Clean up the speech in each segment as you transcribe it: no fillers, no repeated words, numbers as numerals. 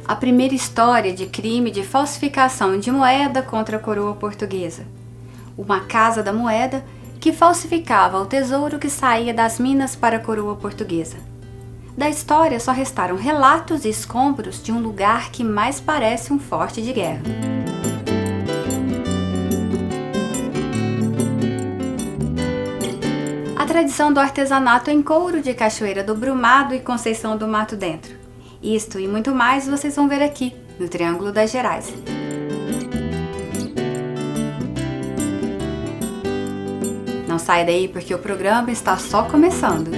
a primeira história de crime de falsificação de moeda contra a coroa portuguesa. Uma casa da moeda que falsificava o tesouro que saía das minas para a coroa portuguesa. Da história só restaram relatos e escombros de um lugar que mais parece um forte de guerra. A tradição do artesanato em couro de Cachoeira do Brumado e Conceição do Mato Dentro. Isto e muito mais vocês vão ver aqui, no Triângulo das Gerais. Não saia daí porque o programa está só começando.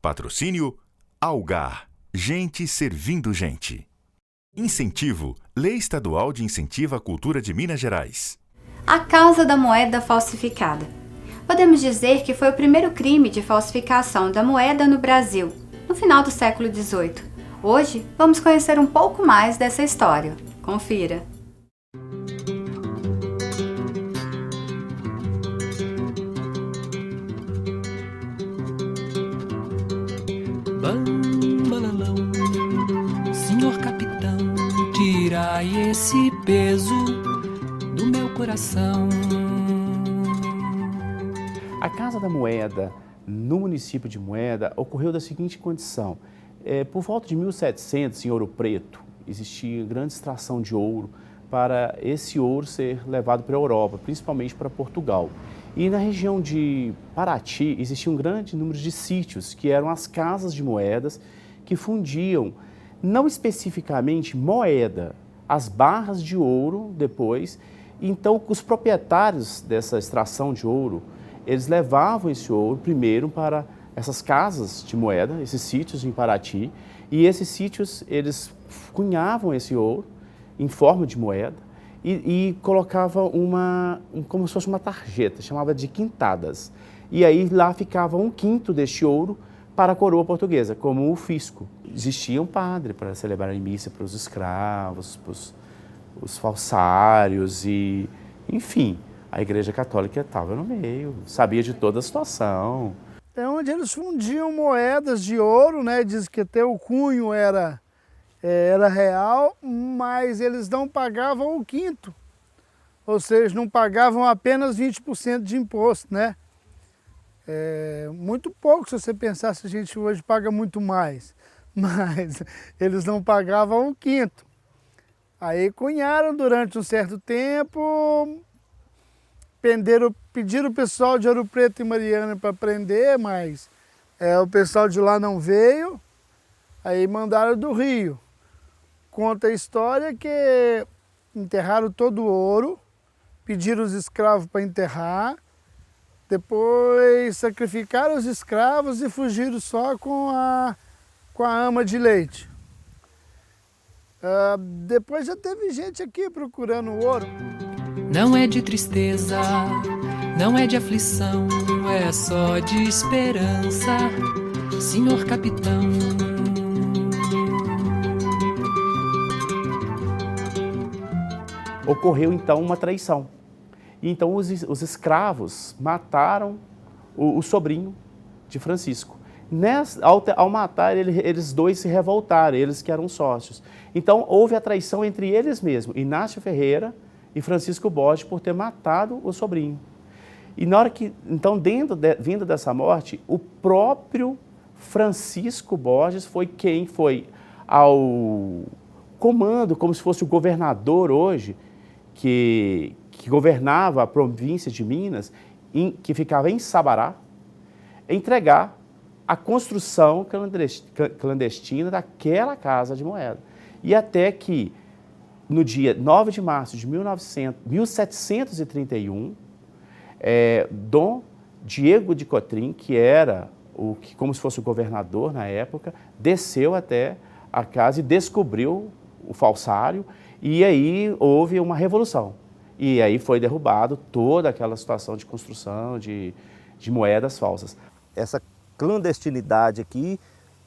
Patrocínio Algar, gente servindo gente. Incentivo, Lei Estadual de Incentivo à Cultura de Minas Gerais. A Casa da Moeda Falsificada. Podemos dizer que foi o primeiro crime de falsificação da moeda no Brasil, no final do século XVIII. Hoje, vamos conhecer um pouco mais dessa história. Confira! Bambalalão, senhor capitão, tirai esse peso do meu coração. A Casa da Moeda, no município de Moeda, ocorreu da seguinte condição. Por volta de 1700, em Ouro Preto, existia grande extração de ouro para esse ouro ser levado para a Europa, principalmente para Portugal. E na região de Paraty existia um grande número de sítios, que eram as casas de moedas, que fundiam, não especificamente moeda, as barras de ouro depois. Então, os proprietários dessa extração de ouro, eles levavam esse ouro primeiro para essas casas de moeda, esses sítios em Paraty, e esses sítios, eles cunhavam esse ouro em forma de moeda, e colocava como se fosse uma tarjeta, chamava de quintadas. E aí lá ficava 1/5 deste ouro para a coroa portuguesa, como o fisco. Existia um padre para celebrar a missa para os escravos, para os falsários e, enfim, a Igreja Católica estava no meio, sabia de toda a situação. É onde eles fundiam moedas de ouro, né? Diz que até o cunho era real, mas eles não pagavam 1/5, ou seja, não pagavam apenas 20% de imposto, né? Muito pouco, se você pensar, se a gente hoje paga muito mais, mas eles não pagavam 1/5. Aí cunharam durante um certo tempo, pediram o pessoal de Ouro Preto e Mariana para prender, mas o pessoal de lá não veio, aí mandaram do Rio. Conta a história que enterraram todo o ouro, pediram os escravos para enterrar, depois sacrificaram os escravos e fugiram só com a ama de leite. Depois já teve gente aqui procurando o ouro. Não é de tristeza, não é de aflição, é só de esperança, senhor capitão. Ocorreu então uma traição. E então os escravos mataram o sobrinho de Francisco. Ao matar, eles dois se revoltaram, eles que eram sócios. Então houve a traição entre eles mesmos, Inácio Ferreira e Francisco Borges, por ter matado o sobrinho. E na hora que, então, vindo dessa morte, o próprio Francisco Borges foi quem foi ao comando, como se fosse o governador hoje, que governava a província de Minas, que ficava em Sabará, entregar a construção clandestina daquela casa de moeda. E até que, no dia 9 de março de 1731, Dom Diego de Cotrim, que era como se fosse o governador na época, desceu até a casa e descobriu o falsário, e aí houve uma revolução. E aí foi derrubado toda aquela situação de construção de moedas falsas. Essa clandestinidade aqui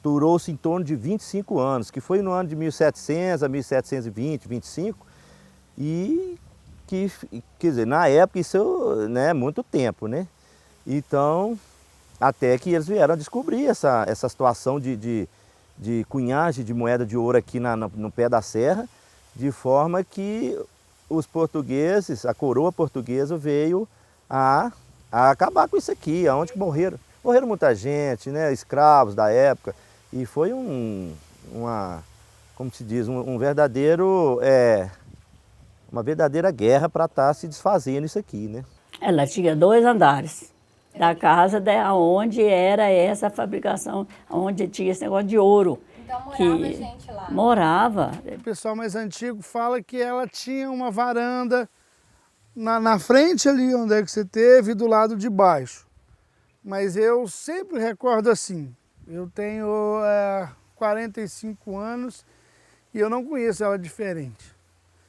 durou-se em torno de 25 anos, que foi no ano de 1700 a 1720, 25, e que, quer dizer, na época isso, né, é muito tempo, né? Então, até que eles vieram a descobrir essa situação de cunhagem de moeda de ouro aqui no pé da serra, de forma que os portugueses, a coroa portuguesa veio a acabar com isso aqui, aonde que morreram. Morreram muita gente, né, escravos da época, e foi como se diz, uma verdadeira guerra para estar se desfazendo isso aqui, né? Ela tinha 2 andares da casa onde era essa fabricação, onde tinha esse negócio de ouro. Então morava gente lá? Morava. O pessoal mais antigo fala que ela tinha uma varanda na frente ali, onde é que você teve, e do lado de baixo. Mas eu sempre recordo assim, eu tenho 45 anos e eu não conheço ela diferente.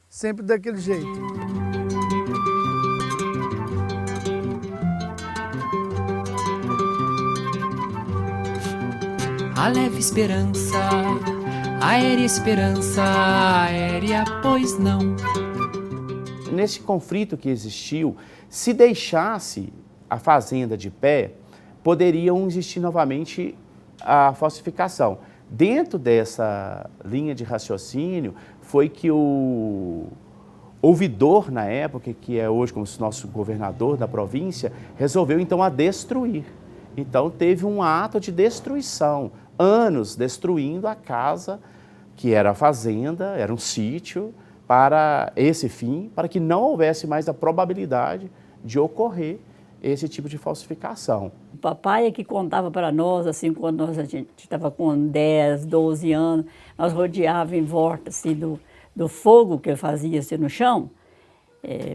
Sempre daquele jeito. A leve esperança, aérea esperança, aérea, pois não. Nesse conflito que existiu, se deixasse a fazenda de pé, poderiam existir novamente a falsificação. Dentro dessa linha de raciocínio, foi que o ouvidor, na época, que é hoje como se nosso governador da província, resolveu então a destruir. Então teve um ato de destruição, anos destruindo a casa, que era a fazenda, era um sítio, para esse fim, para que não houvesse mais a probabilidade de ocorrer esse tipo de falsificação. O papai é que contava para nós, assim, quando a gente estava com 10, 12 anos, nós rodeávamos em volta assim, do fogo que ele fazia assim, no chão,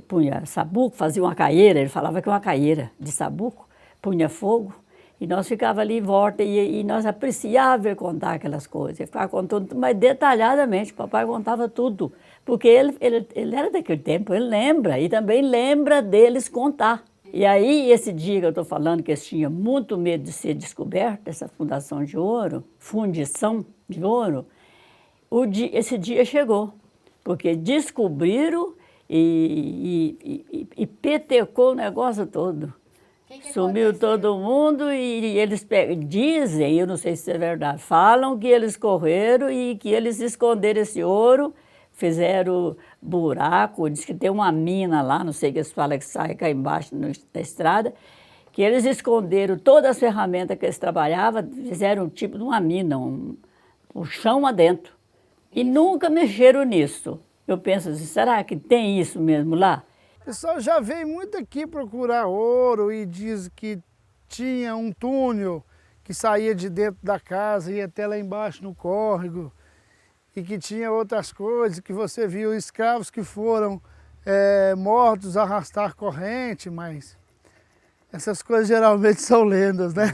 punha sabuco, fazia uma caeira, ele falava que é uma caeira de sabuco, punha fogo, e nós ficávamos ali em volta e nós apreciávamos ele contar aquelas coisas, ele ficava contando, mas detalhadamente, o papai contava tudo, porque ele era daquele tempo, ele lembra, e também lembra deles contar. E aí, esse dia que eu estou falando, que eles tinham muito medo de ser descoberto, essa fundição de ouro, esse dia chegou, porque descobriram e petecou o negócio todo. Sumiu todo mundo e eles dizem, eu não sei se é verdade, falam que eles correram e que eles esconderam esse ouro, fizeram buraco, diz que tem uma mina lá, não sei o que eles falam, que sai cá embaixo da estrada, que eles esconderam todas as ferramentas que eles trabalhavam, fizeram um tipo de uma mina, um chão adentro. E nunca mexeram nisso. Eu penso assim, será que tem isso mesmo lá? O pessoal já veio muito aqui procurar ouro e diz que tinha um túnel que saía de dentro da casa e ia até lá embaixo no córrego. E que tinha outras coisas, que você viu escravos que foram mortos a arrastar corrente, mas essas coisas geralmente são lendas, né?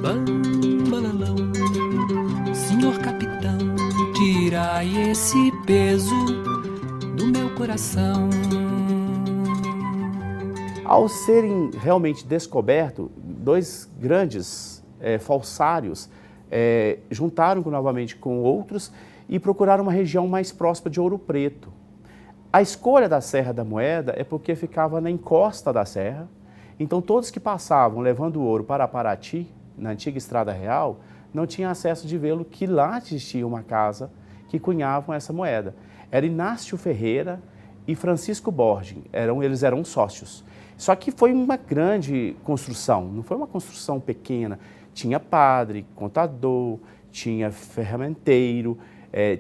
Bambalalão, senhor capitão, tirai esse peso do meu coração. Ao serem realmente descobertos, 2 grandes falsários juntaram novamente com outros e procuraram uma região mais próxima de Ouro Preto. A escolha da Serra da Moeda é porque ficava na encosta da serra, então todos que passavam levando ouro para Paraty, na antiga Estrada Real, não tinham acesso de vê-lo que lá existia uma casa que cunhavam essa moeda. Era Inácio Ferreira e Francisco Borges, eles eram sócios. Só que foi uma grande construção, não foi uma construção pequena. Tinha padre, contador, tinha ferramenteiro,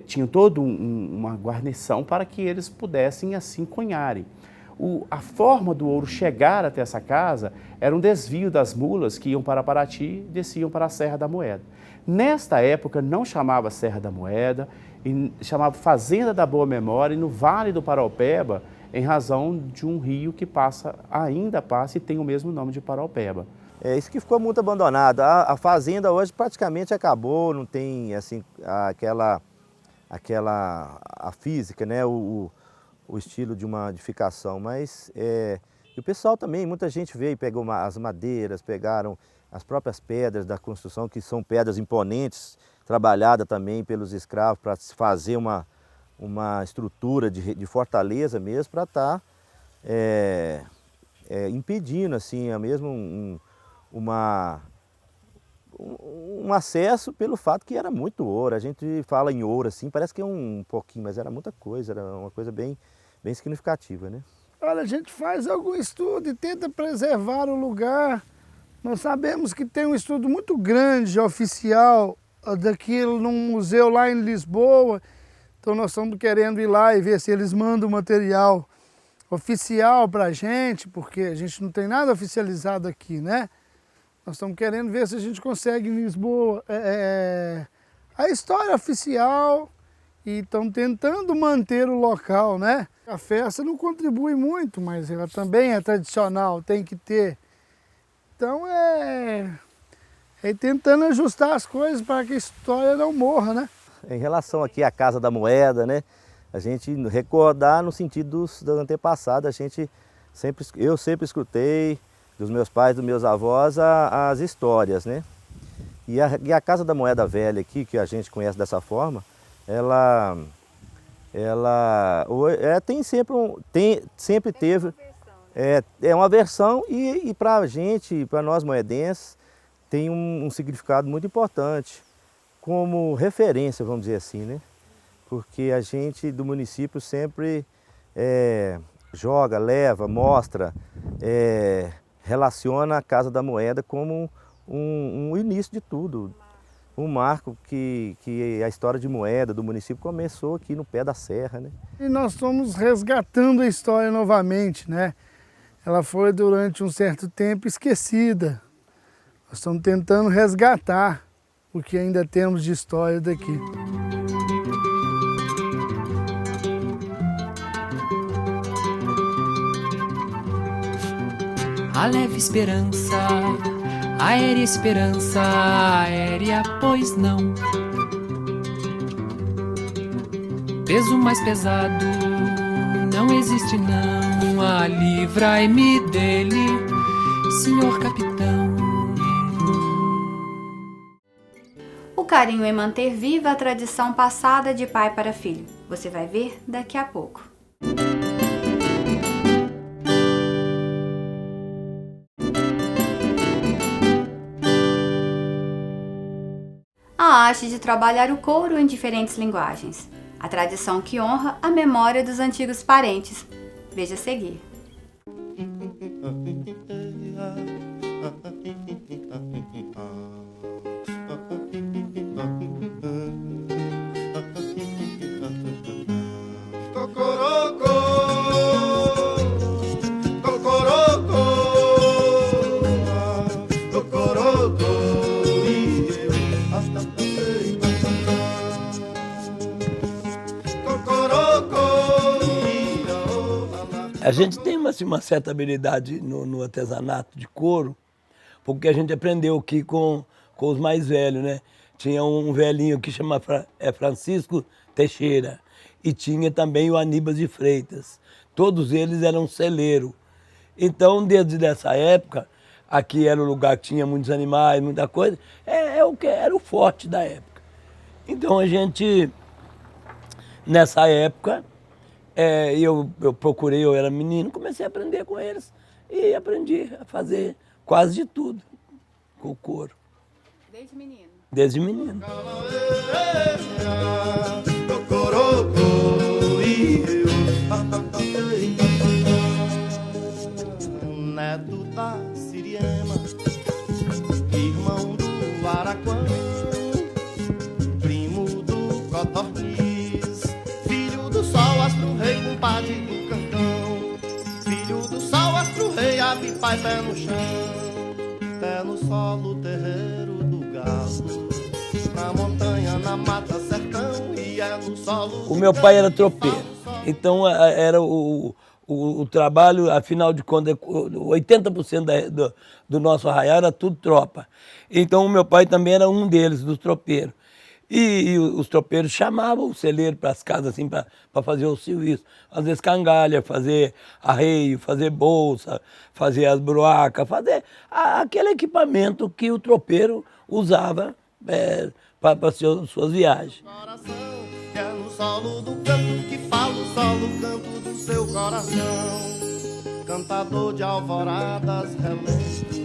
tinha toda uma guarnição para que eles pudessem assim cunharem. A forma do ouro chegar até essa casa era um desvio das mulas que iam para Paraty e desciam para a Serra da Moeda. Nesta época não chamava Serra da Moeda, chamava Fazenda da Boa Memória, e no Vale do Paraupeba em razão de um rio que ainda passa e tem o mesmo nome de Paraupeba. É isso que ficou muito abandonado. A fazenda hoje praticamente acabou, não tem assim a física, né? O estilo de uma edificação, mas e o pessoal também, muita gente veio e pegou as madeiras, pegaram as próprias pedras da construção, que são pedras imponentes, trabalhadas também pelos escravos para fazer uma estrutura de fortaleza mesmo, para estar impedindo assim, mesmo um acesso pelo fato que era muito ouro. A gente fala em ouro assim, parece que é um pouquinho, mas era muita coisa, era uma coisa bem significativa, né? Olha, a gente faz algum estudo e tenta preservar o lugar. Nós sabemos que tem um estudo muito grande, oficial, daquilo num museu lá em Lisboa. Então nós estamos querendo ir lá e ver se eles mandam material oficial para a gente, porque a gente não tem nada oficializado aqui, né? Nós estamos querendo ver se a gente consegue em Lisboa a história oficial e estamos tentando manter o local, né? A festa não contribui muito, mas ela também é tradicional, tem que ter. Então é tentando ajustar as coisas para que a história não morra, né? Em relação aqui à Casa da Moeda, né? A gente recordar no sentido dos antepassados, eu sempre escutei dos meus pais, dos meus avós, as histórias, né? E a Casa da Moeda Velha aqui, que a gente conhece dessa forma, ela sempre teve uma versão e para a gente, para nós moedenses, tem um significado muito importante como referência, vamos dizer assim, né? Porque a gente do município sempre joga, leva, mostra, relaciona a Casa da Moeda como um início de tudo. Um marco que a história de moeda do município começou aqui no pé da serra, né? E nós estamos resgatando a história novamente, né? Ela foi durante um certo tempo esquecida. Nós estamos tentando resgatar o que ainda temos de história daqui. A leve esperança, aérea esperança, aérea, pois não. Peso mais pesado, não existe não. Ah, livrai-me dele, senhor capitão. O carinho em manter viva a tradição passada de pai para filho. Você vai ver daqui a pouco. A arte de trabalhar o couro em diferentes linguagens. A tradição que honra a memória dos antigos parentes. Veja a seguir. A gente tem uma certa habilidade no artesanato de couro, porque a gente aprendeu aqui com os mais velhos, né? Tinha um velhinho que chama Francisco Teixeira e tinha também o Aníbal de Freitas. Todos eles eram celeiros. Então, desde essa época, aqui era o lugar que tinha muitos animais, muita coisa, o que era o forte da época. Então a gente, nessa época, eu procurei, eu era menino, comecei a aprender com eles e aprendi a fazer quase de tudo com o couro. Desde menino? Desde menino. Neto da Siriema, irmão do Araquã, primo do Cotornis, filho do sol, astro-rei, compadre do Cancão, filho do sol, astro-rei, ave, pai, pé no chão, pé no solo, terreiro do galo, na montanha, na mata, sertão, e no solo. O meu pai era tropeiro, então era o O trabalho, afinal de contas, 80% do nosso arraial era tudo tropa. Então o meu pai também era um deles, dos tropeiros. E os tropeiros chamavam o celeiro para as casas assim, para fazer o serviço. Às vezes cangalha, fazer arreio, fazer bolsa, fazer as broacas, fazer aquele equipamento que o tropeiro usava para suas viagens. Que é no solo do canto que fala o solo canto do seu coração. Cantador de alvoradas, relentos,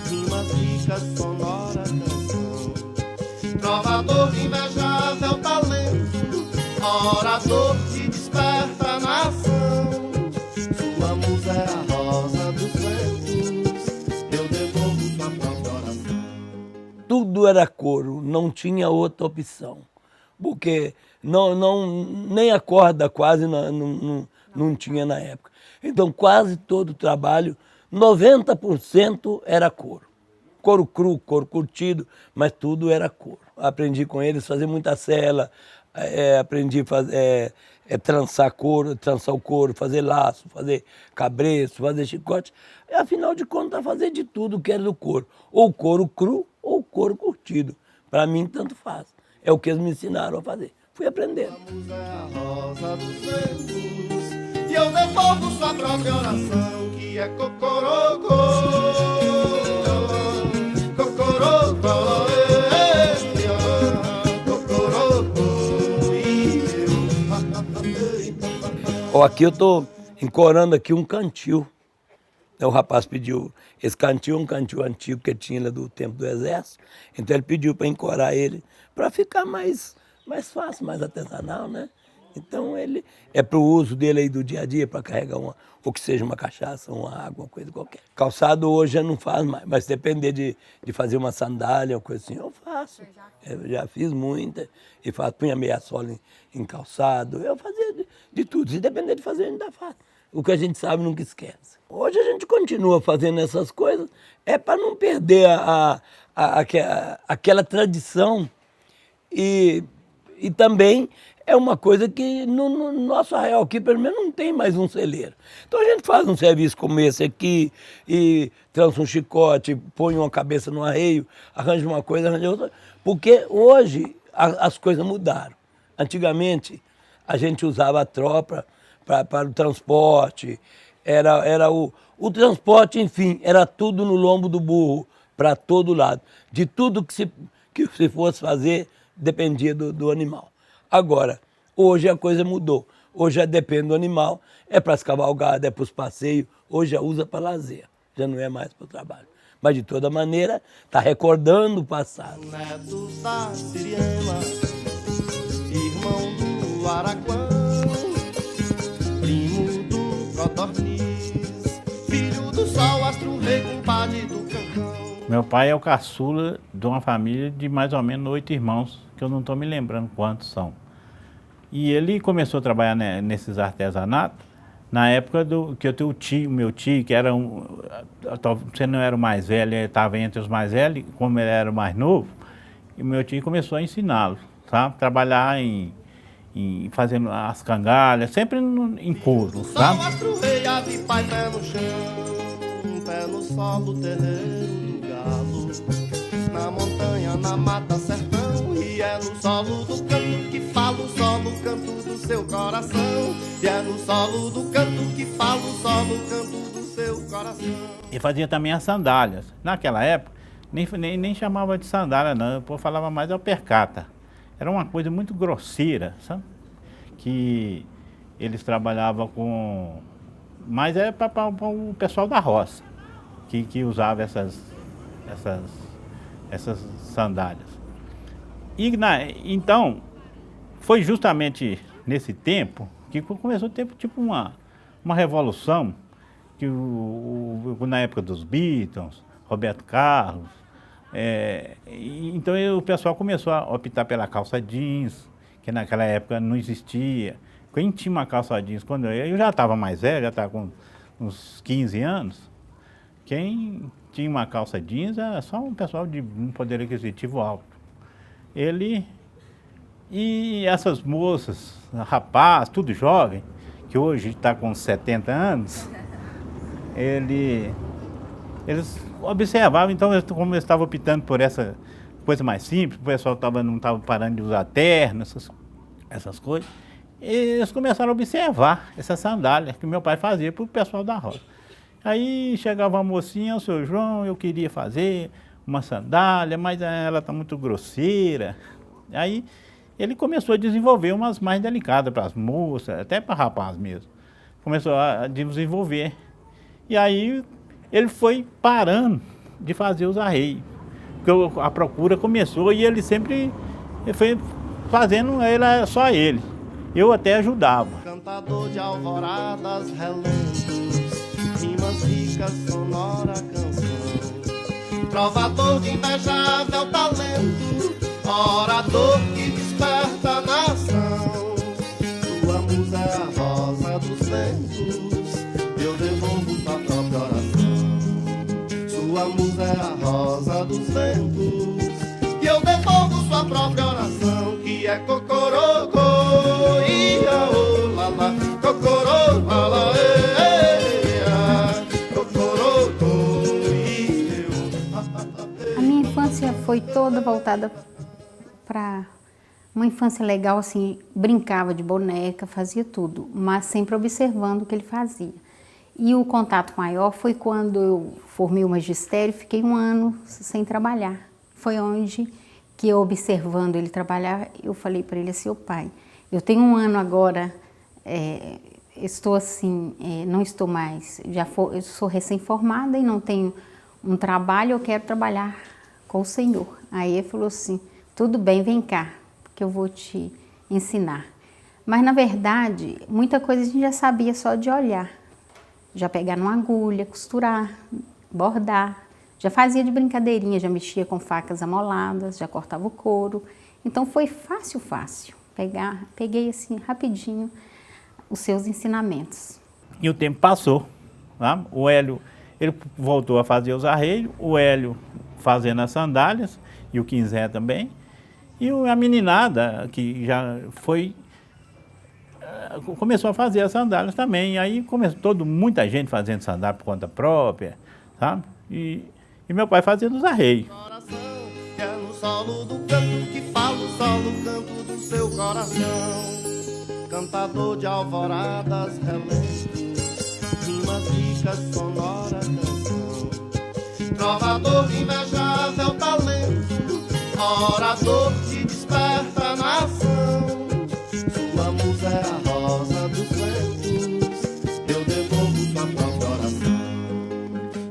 rimas ricas, sonora canção. Trovador de invejável talento, orador que desperta a nação. Sua musa é a rosa dos ventos, eu devolvo sua própria oração. Tudo era coro, não tinha outra opção. Porque nem a corda quase não tinha na época. Então quase todo o trabalho, 90% era couro. Couro cru, couro curtido, mas tudo era couro. Aprendi com eles a fazer muita sela, aprendi a fazer, trançar o couro, fazer laço, fazer cabresto, fazer chicote. E, afinal de contas, fazer de tudo que era do couro. Ou couro cru ou couro curtido. Para mim, tanto faz. É o que eles me ensinaram a fazer. Fui aprendendo. A musa é a rosa dos ventos, e eu devolvo sua própria oração, que é cocorocô, cocorocô, cocorocô, Ó, aqui eu estou encorando aqui um cantil. O rapaz pediu, esse cantil é um cantil antigo que tinha lá do tempo do exército, então ele pediu para encorar ele, para ficar mais fácil, mais artesanal, né? Então ele é para o uso dele aí do dia a dia, para carregar ou que seja uma cachaça, uma água, uma coisa qualquer. Calçado hoje eu não faço mais, mas se depender de fazer uma sandália, uma coisa assim, eu faço. Eu já fiz muita, e punha meia sola em calçado, eu fazia de tudo. Se depender de fazer, a gente ainda faz. O que a gente sabe nunca esquece. Hoje a gente continua fazendo essas coisas, para não perder aquela tradição. E também é uma coisa que no nosso arraial aqui, pelo menos, não tem mais um celeiro. Então a gente faz um serviço como esse aqui, e trança um chicote, põe uma cabeça no arreio, arranja uma coisa, arranja outra, porque hoje as coisas mudaram. Antigamente a gente usava a tropa para o transporte, era o transporte, enfim, era tudo no lombo do burro, para todo lado. De tudo que se fosse fazer, dependia do animal. Agora, hoje a coisa mudou. Hoje já depende do animal, é para as cavalgadas, é para os passeios, hoje já usa para lazer, já não é mais para o trabalho. Mas de toda maneira, está recordando o passado. neto da Siriema, irmão do Araquã, primo do Codorniz, filho do sol, astro rei, compadre do Cancão. Meu pai é o caçula de uma família de mais ou menos 8 irmãos, que eu não estou me lembrando quantos são. E ele começou a trabalhar nesses artesanatos na época que eu tenho meu tio, que era você não era o mais velho, ele estava entre os mais velhos, como ele era o mais novo, e meu tio começou a ensiná-lo, sabe? Trabalhar fazendo as cangalhas, sempre em couro, sabe? Sol, astro rei, ave, pai, pé no chão, pé no solo, terreiro do galo, na montanha, na mata, sertão, e é no solo do canto que fala o solo, canto do seu coração, e é no solo do canto que fala o solo, canto do seu coração. E fazia também as sandálias. Naquela época, nem chamava de sandália, não, o povo falava mais alpercata. Era uma coisa muito grosseira, sabe? Que eles trabalhavam com... Mas é para o pessoal da roça, que usava essas sandálias. Então, foi justamente nesse tempo que começou a ter tipo uma revolução, que na época dos Beatles, Roberto Carlos, então o pessoal começou a optar pela calça jeans, que naquela época não existia. Quem tinha uma calça jeans, quando eu já estava mais velho, já estava com uns 15 anos, quem tinha uma calça jeans era só um pessoal de um poder aquisitivo alto. E essas moças, rapaz, tudo jovem, que hoje está com 70 anos, eles observavam, então, como eles estavam optando por essa coisa mais simples, o pessoal não estava parando de usar terno, essas coisas, eles começaram a observar essas sandálias que meu pai fazia para o pessoal da roça. Aí chegava uma mocinha, o seu João, eu queria fazer uma sandália, mas ela está muito grosseira. Aí ele começou a desenvolver umas mais delicadas para as moças, até para rapaz mesmo. Começou a desenvolver. E aí ele foi parando de fazer os arreios. Porque a procura começou e ele sempre foi fazendo só ele. Eu até ajudava. Cantador de alvoradas, relentos, rimas ricas, sonora canção. Trovador de invejável talento, orador que desperta a nação. Sua musa é a rosa dos ventos, eu devolvo sua própria oração. Sua musa é a rosa dos ventos, e eu devolvo sua própria oração, que é cocorocô, ia, ô, lala, cocorô, lala, A minha infância foi toda voltada para uma infância legal, assim, brincava de boneca, fazia tudo, mas sempre observando o que ele fazia. E o contato maior foi quando eu formei o magistério, fiquei 1 ano sem trabalhar. Foi onde que eu, observando ele trabalhar, eu falei para ele assim: ô pai, eu tenho 1 ano agora, estou assim, não estou mais, eu sou recém-formada e não tenho um trabalho, eu quero trabalhar com o Senhor. Aí ele falou assim: tudo bem, vem cá, que eu vou te ensinar. Mas na verdade, muita coisa a gente já sabia só de olhar. Já pegar numa agulha, costurar, bordar. Já fazia de brincadeirinha, já mexia com facas amoladas, já cortava o couro. Então foi fácil. Peguei assim rapidinho os seus ensinamentos. E o tempo passou, tá? O Hélio, ele voltou a fazer os arreios, o Hélio fazendo as sandálias, e o Quinzé também. E a meninada, que já foi, começou a fazer as sandálias também. E aí começou muita gente fazendo sandália por conta própria, sabe? E meu pai fazendo os arreios. Que é no solo do canto que fala o solo canto do seu coração. Cantador de alvoradas, relentos, rimas ricas, sonora canção. Trovador de invejável talento, orador que desperta a nação. Sua musa é a rosa dos ventos, eu devolvo sua própria oração.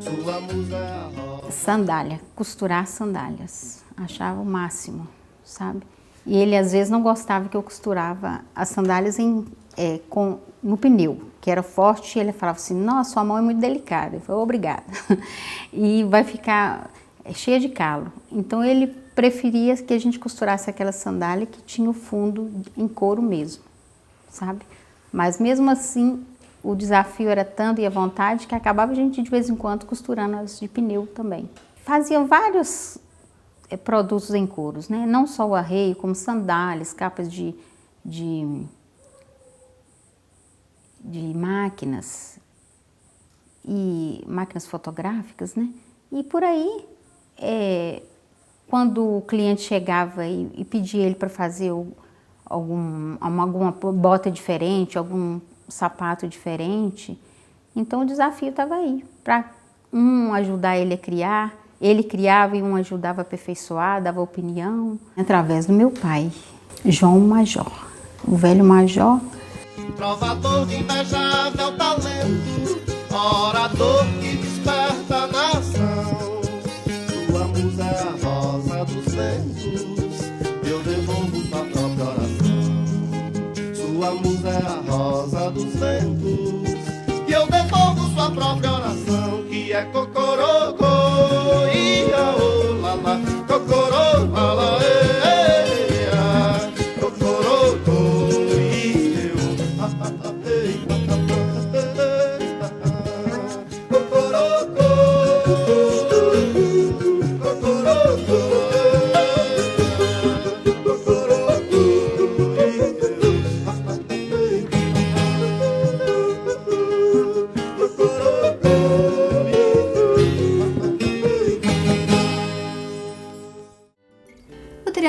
Sua musa é a rosa. Sandália, costurar sandálias, achava o máximo, sabe? E ele às vezes não gostava que eu costurava as sandálias no pneu, que era forte, e ele falava assim: nossa, sua mão é muito delicada. Eu falei: obrigada. E vai ficar cheia de calo. Então ele preferia que a gente costurasse aquela sandália que tinha o fundo em couro mesmo, sabe? Mas mesmo assim, o desafio era tanto e a vontade que acabava a gente de vez em quando costurando as de pneu também. Fazia vários produtos em couros, né? Não só o arreio, como sandálias, capas de máquinas e máquinas fotográficas, né? E por aí, quando o cliente chegava e pedia ele para fazer alguma bota diferente, algum sapato diferente, então o desafio estava aí, para ajudar ele a criar. Ele criava e ajudava a aperfeiçoar, dava opinião, através do meu pai, João Major, o velho Major. Trovador de invejável talento, orador que desperta a nação. Sua musa é a rosa dos ventos, eu devolvo sua própria oração. Sua musa é a rosa dos ventos, e eu devolvo sua própria oração, que é cocorocô, ia, ô, lala, cocorô, lala,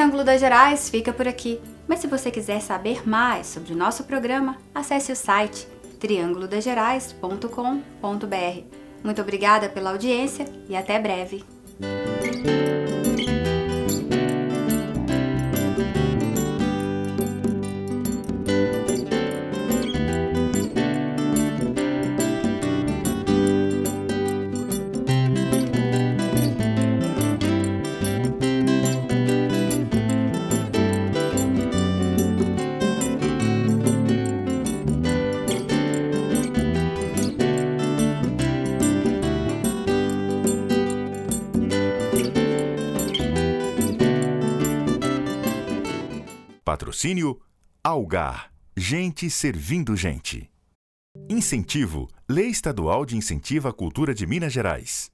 Triângulo das Gerais fica por aqui, mas se você quiser saber mais sobre o nosso programa, acesse o site triangulodasgerais.com.br. Muito obrigada pela audiência e até breve. Patrocínio Algar, gente servindo gente. Incentivo, Lei Estadual de Incentivo à Cultura de Minas Gerais.